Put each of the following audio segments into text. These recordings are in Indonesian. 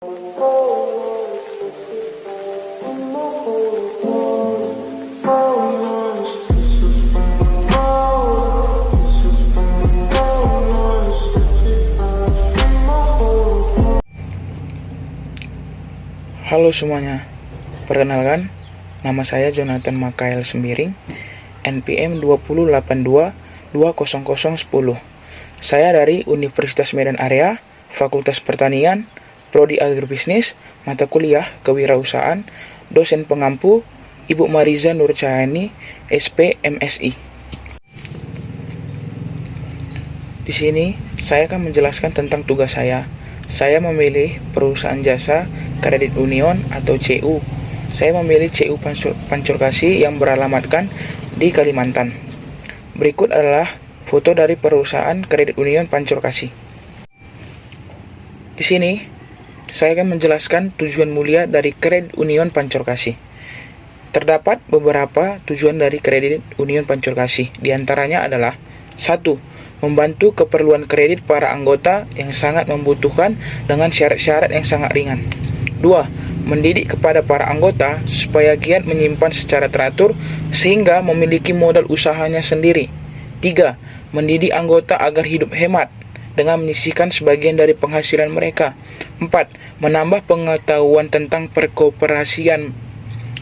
Halo semuanya, perkenalkan, nama saya Jonathan Makael Sembiring, NPM 208220010. Saya dari Universitas Medan Area, Fakultas Pertanian, Prodi Agribisnis, mata kuliah Kewirausahaan, dosen pengampu Ibu Mariza Nurcahani, SP MSI. Di sini saya akan menjelaskan tentang tugas saya. Saya memilih perusahaan jasa kredit union atau CU. Saya memilih CU Pancur Kasih yang beralamatkan di Kalimantan. Berikut adalah foto dari perusahaan kredit union Pancur Kasih. Di sini saya akan menjelaskan tujuan mulia dari kredit union Pancur Kasih. Terdapat beberapa tujuan dari kredit union Pancur Kasih. Di antaranya adalah 1. Membantu keperluan kredit para anggota yang sangat membutuhkan dengan syarat-syarat yang sangat ringan. 2. Mendidik kepada para anggota supaya giat menyimpan secara teratur sehingga memiliki modal usahanya sendiri. 3. Mendidik anggota agar hidup hemat dengan menyisihkan sebagian dari penghasilan mereka. 4. Menambah pengetahuan tentang perkoperasian.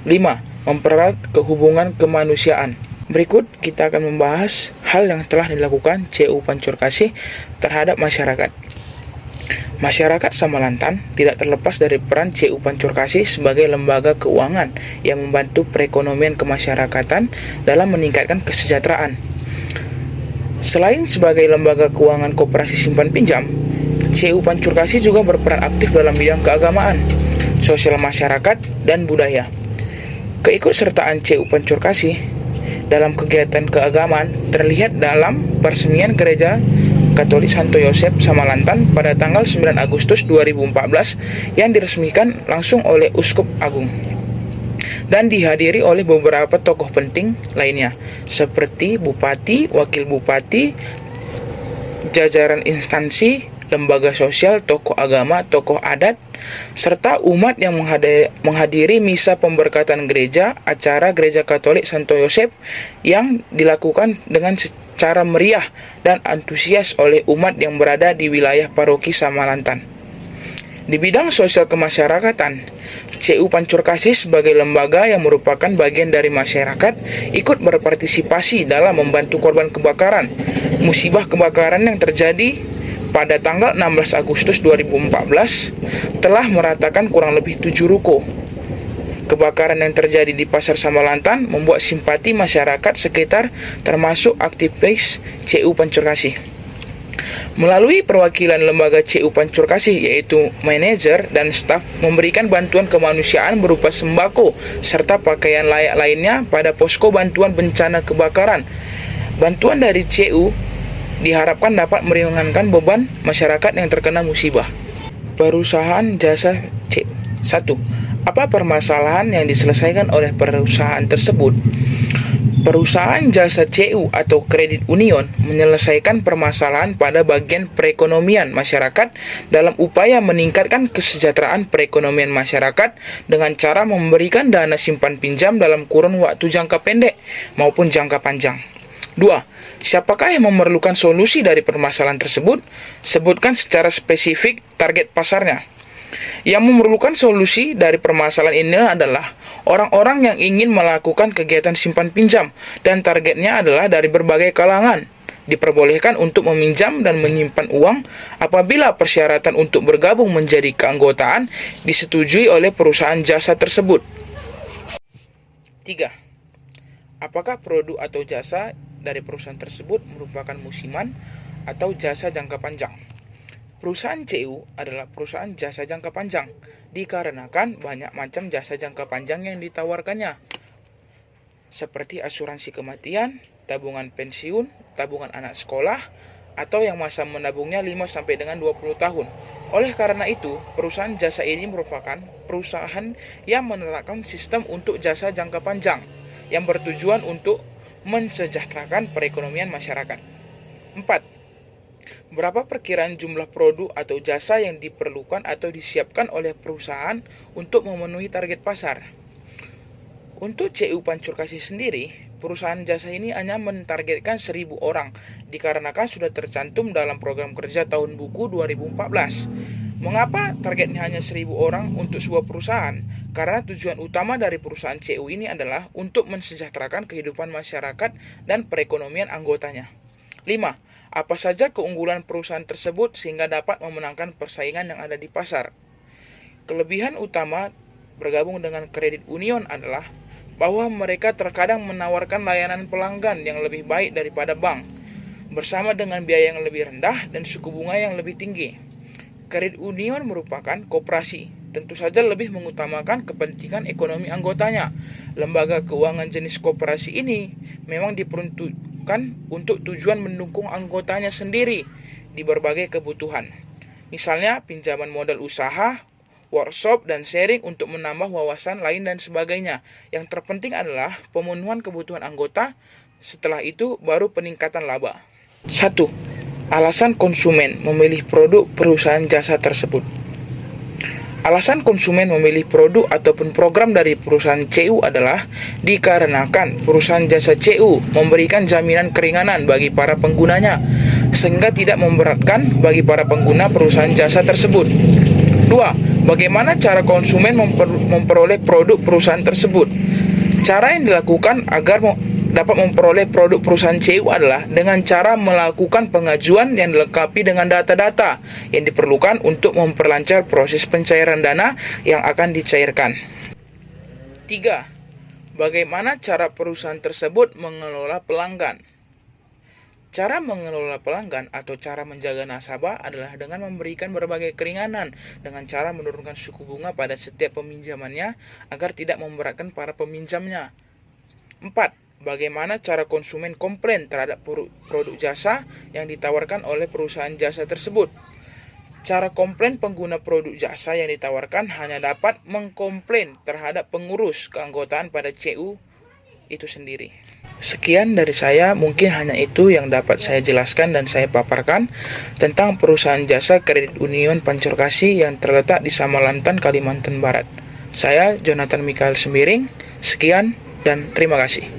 5. Mempererat kehubungan kemanusiaan. Berikut kita akan membahas hal yang telah dilakukan CU Pancur Kasih terhadap masyarakat. Masyarakat Samalantan tidak terlepas dari peran CU Pancur Kasih sebagai lembaga keuangan yang membantu perekonomian kemasyarakatan dalam meningkatkan kesejahteraan. Selain sebagai lembaga keuangan koperasi simpan pinjam, CU Pancur Kasih juga berperan aktif dalam bidang keagamaan, sosial masyarakat, dan budaya. Keikutsertaan CU Pancur Kasih dalam kegiatan keagamaan terlihat dalam peresmian Gereja Katolik Santo Yosep Samalantan pada tanggal 9 Agustus 2014 yang diresmikan langsung oleh Uskup Agung dan dihadiri oleh beberapa tokoh penting lainnya seperti Bupati, Wakil Bupati, jajaran instansi, lembaga sosial, tokoh agama, tokoh adat, serta umat yang menghadiri misa pemberkatan gereja, acara Gereja Katolik Santo Yosep yang dilakukan dengan secara meriah dan antusias oleh umat yang berada di wilayah paroki Samalantan. Di bidang sosial kemasyarakatan, CU Pancur Kasih sebagai lembaga yang merupakan bagian dari masyarakat ikut berpartisipasi dalam membantu korban kebakaran, musibah kebakaran yang terjadi pada tanggal 16 Agustus 2014 telah meratakan kurang lebih 7 ruko. Kebakaran yang terjadi di Pasar Samalantan membuat simpati masyarakat sekitar termasuk aktivis CU Pancur Kasih. Melalui perwakilan lembaga CU Pancur Kasih yaitu manajer dan staf memberikan bantuan kemanusiaan berupa sembako serta pakaian layak lainnya pada posko bantuan bencana kebakaran. Bantuan dari CU diharapkan dapat meringankan beban masyarakat yang terkena musibah. Perusahaan jasa CU. 1. Apa permasalahan yang diselesaikan oleh perusahaan tersebut? Perusahaan jasa CU atau kredit union menyelesaikan permasalahan pada bagian perekonomian masyarakat dalam upaya meningkatkan kesejahteraan perekonomian masyarakat dengan cara memberikan dana simpan pinjam dalam kurun waktu jangka pendek maupun jangka panjang. 2. Siapakah yang memerlukan solusi dari permasalahan tersebut? Sebutkan secara spesifik target pasarnya. Yang memerlukan solusi dari permasalahan ini adalah orang-orang yang ingin melakukan kegiatan simpan pinjam dan targetnya adalah dari berbagai kalangan. Diperbolehkan untuk meminjam dan menyimpan uang apabila persyaratan untuk bergabung menjadi keanggotaan disetujui oleh perusahaan jasa tersebut. 3. Apakah produk atau jasa dari perusahaan tersebut merupakan musiman atau jasa jangka panjang? Perusahaan CU adalah perusahaan jasa jangka panjang dikarenakan banyak macam jasa jangka panjang yang ditawarkannya seperti asuransi kematian, tabungan pensiun, tabungan anak sekolah, atau yang masa menabungnya 5 sampai dengan 20 tahun. Oleh karena itu, perusahaan jasa ini merupakan perusahaan yang menerapkan sistem untuk jasa jangka panjang yang bertujuan untuk mensejahterakan perekonomian masyarakat. 4. Berapa perkiraan jumlah produk atau jasa yang diperlukan atau disiapkan oleh perusahaan untuk memenuhi target pasar? Untuk CU Pancurkasih sendiri, perusahaan jasa ini hanya mentargetkan 1.000 orang dikarenakan sudah tercantum dalam program kerja tahun buku 2014. Mengapa targetnya hanya 1.000 orang untuk sebuah perusahaan? Karena tujuan utama dari perusahaan CU ini adalah untuk mensejahterakan kehidupan masyarakat dan perekonomian anggotanya. 5. Apa saja keunggulan perusahaan tersebut sehingga dapat memenangkan persaingan yang ada di pasar? Kelebihan utama bergabung dengan kredit union adalah bahwa mereka terkadang menawarkan layanan pelanggan yang lebih baik daripada bank, bersama dengan biaya yang lebih rendah dan suku bunga yang lebih tinggi. Kredit union merupakan koperasi, tentu saja lebih mengutamakan kepentingan ekonomi anggotanya. Lembaga keuangan jenis koperasi ini memang diperuntukkan untuk tujuan mendukung anggotanya sendiri di berbagai kebutuhan. Misalnya pinjaman modal usaha, workshop, dan sharing untuk menambah wawasan lain dan sebagainya. Yang terpenting adalah pemenuhan kebutuhan anggota, setelah itu baru peningkatan laba. 1. Alasan konsumen memilih produk perusahaan jasa tersebut. Alasan konsumen memilih produk ataupun program dari perusahaan CU adalah dikarenakan perusahaan jasa CU memberikan jaminan keringanan bagi para penggunanya, sehingga tidak memberatkan bagi para pengguna perusahaan jasa tersebut. 2. Bagaimana cara konsumen memperoleh produk perusahaan tersebut? Cara yang dilakukan agar dapat memperoleh produk perusahaan CU adalah dengan cara melakukan pengajuan yang dilengkapi dengan data-data yang diperlukan untuk memperlancar proses pencairan dana yang akan dicairkan. 3. Bagaimana cara perusahaan tersebut mengelola pelanggan? Cara mengelola pelanggan atau cara menjaga nasabah adalah dengan memberikan berbagai keringanan dengan cara menurunkan suku bunga pada setiap peminjamannya agar tidak memberatkan para peminjamnya. 4. Bagaimana cara konsumen komplain terhadap produk jasa yang ditawarkan oleh perusahaan jasa tersebut? Cara komplain pengguna produk jasa yang ditawarkan hanya dapat mengkomplain terhadap pengurus keanggotaan pada CU itu sendiri. Sekian dari saya, mungkin hanya itu yang dapat saya jelaskan dan saya paparkan tentang perusahaan jasa kredit union Pancurkasih yang terletak di Samalantan, Kalimantan Barat. Saya Jonathan Mikael Sembiring, sekian dan terima kasih.